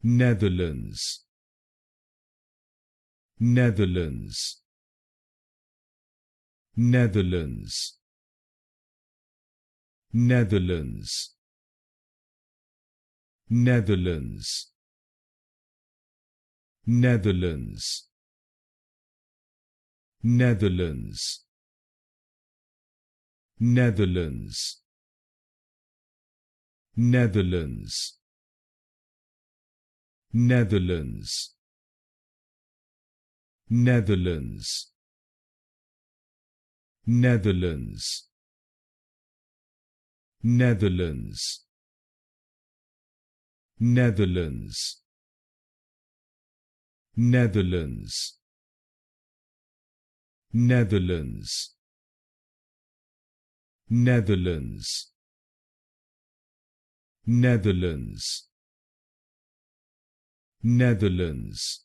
Netherlands, Netherlands, Netherlands, Netherlands, Netherlands, Netherlands, Netherlands, Netherlands, Netherlands, Netherlands, Netherlands, Netherlands, Netherlands, Netherlands, Netherlands, Netherlands, Netherlands, Netherlands, Netherlands,